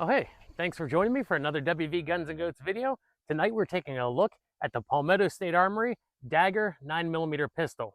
Oh hey, thanks for joining me for another WV Guns and Goats video. Tonight we're taking a look at the Palmetto State Armory Dagger 9mm pistol.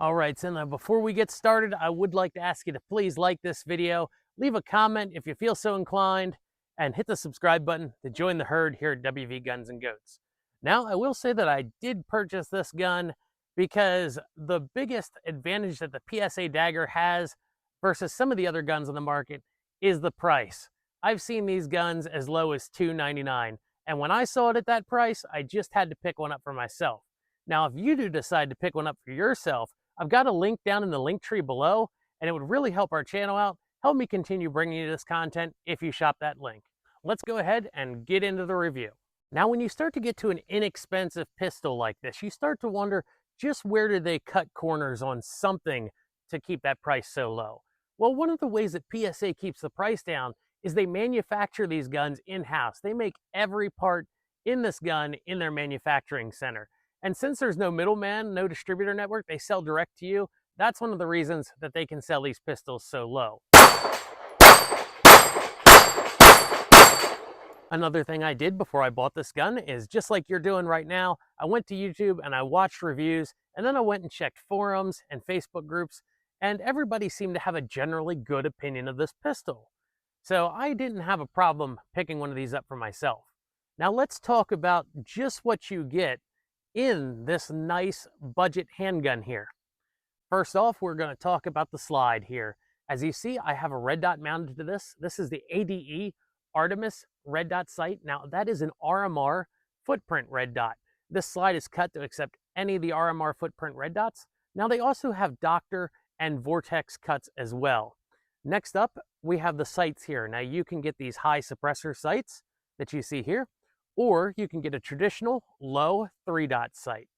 Alright, so now before we get started, I would like to ask you to please like this video, leave a comment if you feel so inclined, and hit the subscribe button to join the herd here at WV Guns and Goats. Now, I will say that I did purchase this gun because the biggest advantage that the PSA Dagger has versus some of the other guns on the market is the price. I've seen these guns as low as $299, and when I saw it at that price, I just had to pick one up for myself. Now, if you do decide to pick one up for yourself, I've got a link down in the link tree below, and it would really help our channel out, help me continue bringing you this content if you shop that link. Let's go ahead and get into the review. Now, when you start to get to an inexpensive pistol like this, you start to wonder just where did they cut corners on something to keep that price so low? Well, one of the ways that PSA keeps the price down is they manufacture these guns in-house. They make every part in this gun in their manufacturing center. And since there's no middleman, no distributor network, they sell direct to you. That's one of the reasons that they can sell these pistols so low. Another thing I did before I bought this gun is just like you're doing right now, I went to YouTube and I watched reviews, and then I went and checked forums and Facebook groups, and everybody seemed to have a generally good opinion of this pistol. So I didn't have a problem picking one of these up for myself. Now let's talk about just what you get in this nice budget handgun here. First off, we're going to talk about the slide here. As you see, I have a red dot mounted to this. This is the ADE Artemis red dot sight. Now that is an RMR footprint red dot. This slide is cut to accept any of the RMR footprint red dots. Now they also have Doctor and Vortex cuts as well. Next up, we have the sights here. Now you can get these high suppressor sights that you see here, or you can get a traditional low 3-dot sight.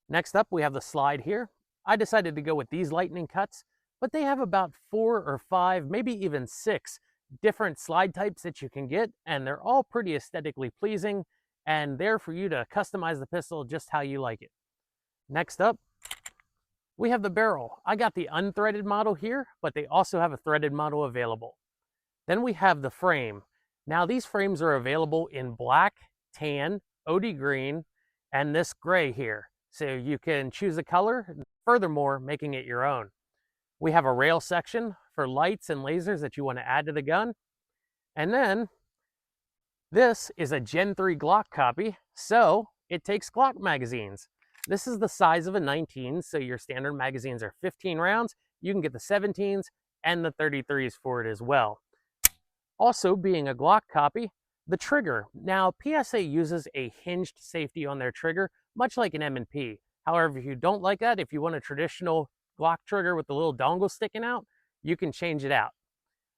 Next up, we have the slide here. I decided to go with these lightning cuts, but they have about 4 or 5, maybe even 6 different slide types that you can get, and they're all pretty aesthetically pleasing and there for you to customize the pistol just how you like it. Next up, we have the barrel. I got the unthreaded model here, but they also have a threaded model available. Then we have the frame. Now these frames are available in black, tan, OD green, and this gray here. So you can choose a color, furthermore, making it your own. We have a rail section for lights and lasers that you want to add to the gun. And then this is a Gen 3 Glock copy, so it takes Glock magazines. This is the size of a 19, so your standard magazines are 15 rounds. You can get the 17s and the 33s for it as well. Also, being a Glock copy, the trigger. Now, PSA uses a hinged safety on their trigger, much like an M&P. However, if you don't like that, if you want a traditional Glock trigger with the little dongle sticking out, you can change it out.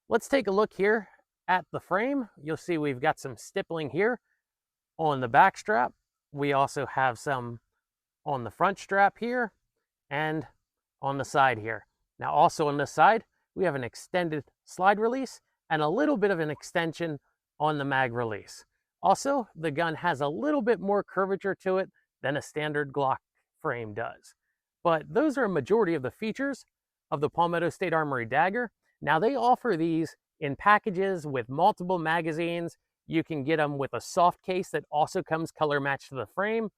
Let's take a look here at the frame. You'll see we've got some stippling here on the back strap. We also have some on the front strap here and on the side here. Now also on this side, we have an extended slide release and a little bit of an extension on the mag release. Also, the gun has a little bit more curvature to it than a standard Glock frame does. But those are a majority of the features of the Palmetto State Armory Dagger. Now they offer these in packages with multiple magazines. You can get them with a soft case that also comes color matched to the frame,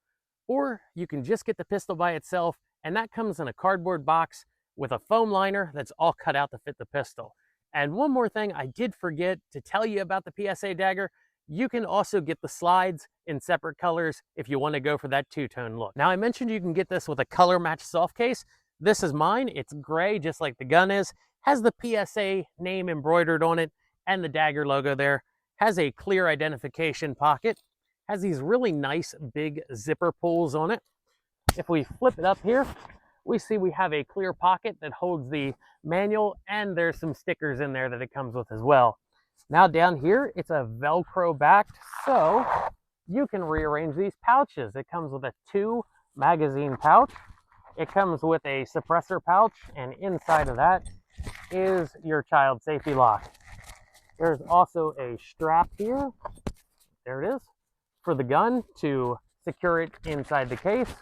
or you can just get the pistol by itself, and that comes in a cardboard box with a foam liner that's all cut out to fit the pistol. And one more thing I did forget to tell you about the PSA Dagger, you can also get the slides in separate colors if you want to go for that two-tone look. Now I mentioned you can get this with a color matched soft case. This is mine. It's gray, just like the gun is. Has the PSA name embroidered on it and the Dagger logo there. Has a clear identification pocket. Has these really nice big zipper pulls on it. If we flip it up here, we see we have a clear pocket that holds the manual, and there's some stickers in there that it comes with as well. Now down here, it's a Velcro backed, so you can rearrange these pouches. It comes with a 2 magazine pouch. It comes with a suppressor pouch, and inside of that is your child safety lock. There's also a strap here, there it is, for the gun to secure it inside the case.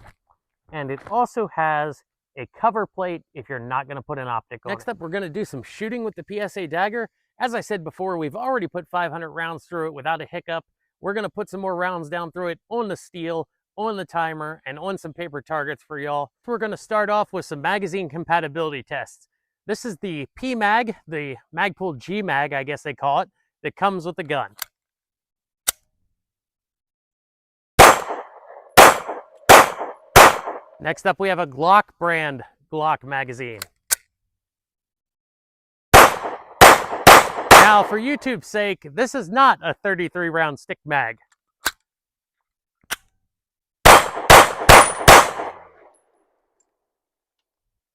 And it also has a cover plate if you're not going to put an optic on it. Next up, we're going to do some shooting with the PSA Dagger. As I said before, we've already put 500 rounds through it without a hiccup. We're going to put some more rounds down through it on the steel, on the timer, and on some paper targets for y'all. We're going to start off with some magazine compatibility tests. This is the P-Mag, the Magpul G-Mag, I guess they call it, that comes with the gun. Next up, we have a Glock brand Glock magazine. Now, for YouTube's sake, this is not a 33 round stick mag.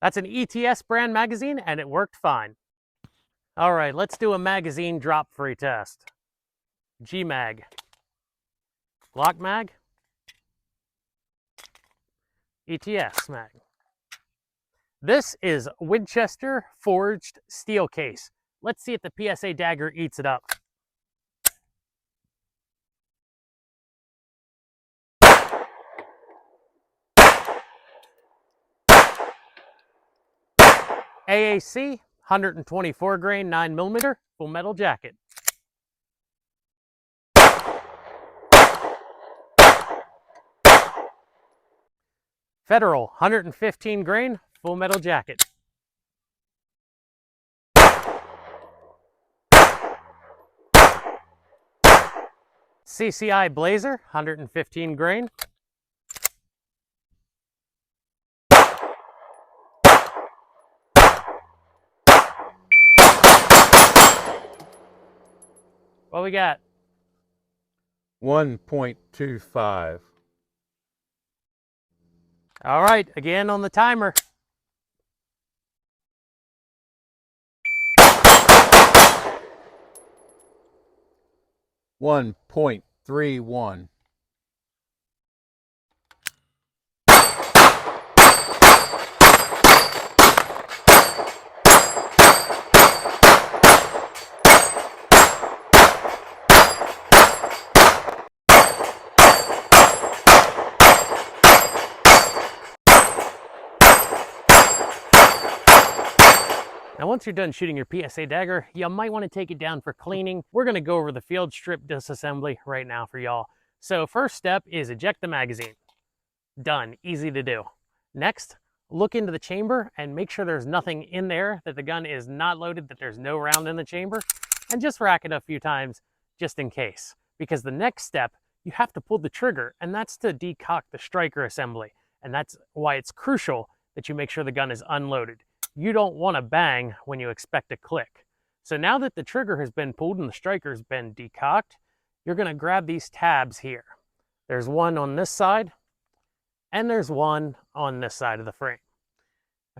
That's an ETS brand magazine, and it worked fine. All right, let's do a magazine drop-free test. G-Mag. Glock mag. ETS mag. This is Winchester forged steel case. Let's see if the PSA Dagger eats it up. AAC, 124 grain, 9mm, full metal jacket. Federal, 115 grain, full metal jacket. CCI Blazer, 115 grain. What we got? 1.25. All right, again on the timer. $1.31. Now, once you're done shooting your PSA Dagger, you might want to take it down for cleaning. We're going to go over the field strip disassembly right now for y'all. So first step is eject the magazine. Done, easy to do. Next, look into the chamber and make sure there's nothing in there, that the gun is not loaded, that there's no round in the chamber, and just rack it a few times just in case. Because the next step, you have to pull the trigger, and that's to decock the striker assembly. And that's why it's crucial that you make sure the gun is unloaded. You don't want to bang when you expect a click. So now that the trigger has been pulled and the striker has been decocked, you're going to grab these tabs here. There's one on this side, and there's one on this side of the frame.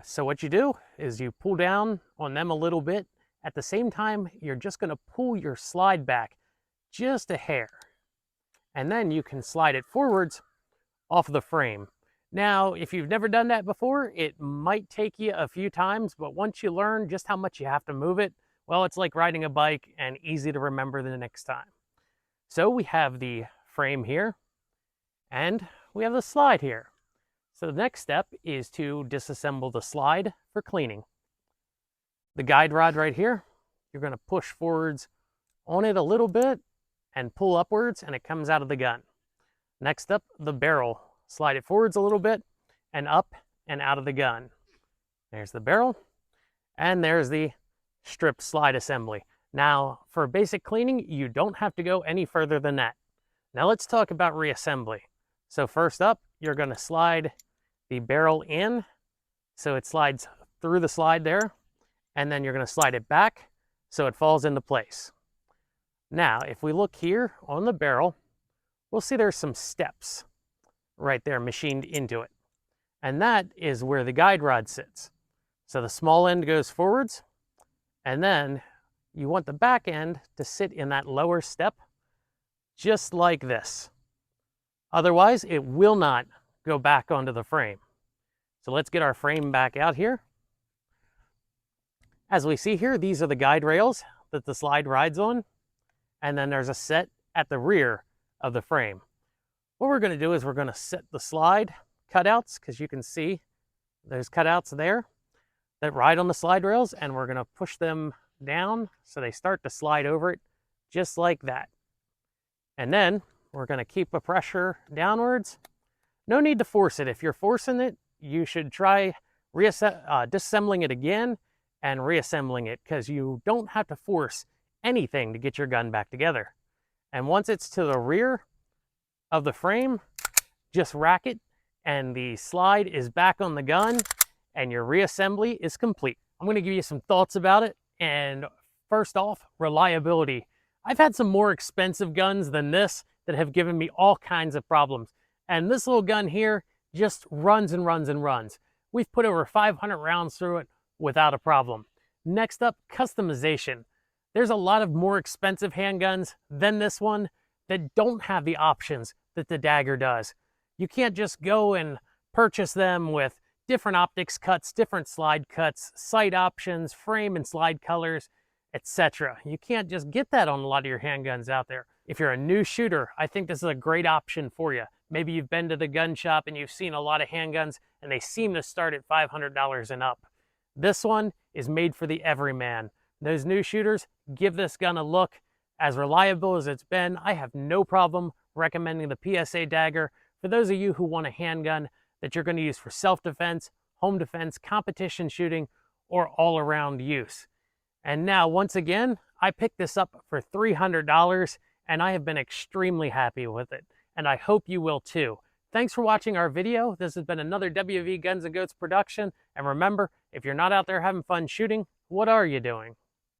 So what you do is you pull down on them a little bit. At the same time, you're just going to pull your slide back just a hair. And then you can slide it forwards off the frame. Now, if you've never done that before, it might take you a few times, but once you learn just how much you have to move it, well, it's like riding a bike and easy to remember the next time. So we have the frame here, and we have the slide here. So the next step is to disassemble the slide for cleaning. The guide rod right here, you're going to push forwards on it a little bit and pull upwards, and it comes out of the gun. Next up, the barrel. Slide it forwards a little bit and up and out of the gun. There's the barrel, and there's the strip slide assembly. Now, for basic cleaning, you don't have to go any further than that. Now let's talk about reassembly. So first up, you're going to slide the barrel in, so it slides through the slide there, and then you're going to slide it back so it falls into place. Now, if we look here on the barrel, we'll see there's some steps right there machined into it. And that is where the guide rod sits. So the small end goes forwards, and then you want the back end to sit in that lower step, just like this. Otherwise, it will not go back onto the frame. So let's get our frame back out here. As we see here, these are the guide rails that the slide rides on, and then there's a set at the rear of the frame. What we're going to do is we're going to set the slide cutouts, because you can see those cutouts there that ride on the slide rails, and we're gonna push them down so they start to slide over it just like that. And then we're gonna keep the pressure downwards. No need to force it. If you're forcing it, you should try disassembling it again and reassembling it, because you don't have to force anything to get your gun back together. And once it's to the rear of the frame, just rack it and the slide is back on the gun and your reassembly is complete. I'm going to give you some thoughts about it. And first off, reliability. I've had some more expensive guns than this that have given me all kinds of problems. And this little gun here just runs and runs and runs. We've put over 500 rounds through it without a problem. Next up, customization. There's a lot of more expensive handguns than this one that don't have the options that the Dagger does. You can't just go and purchase them with different optics cuts, different slide cuts, sight options, frame and slide colors, etc. You can't just get that on a lot of your handguns out there. If you're a new shooter, I think this is a great option for you. Maybe you've been to the gun shop and you've seen a lot of handguns and they seem to start at $500 and up. This one is made for the everyman. Those new shooters, give this gun a look. As reliable as it's been, I have no problem recommending the PSA Dagger for those of you who want a handgun that you're going to use for self-defense, home defense, competition shooting, or all-around use. And now, once again, I picked this up for $300, and I have been extremely happy with it. And I hope you will too. Thanks for watching our video. This has been another WV Guns and Goats production. And remember, if you're not out there having fun shooting, what are you doing?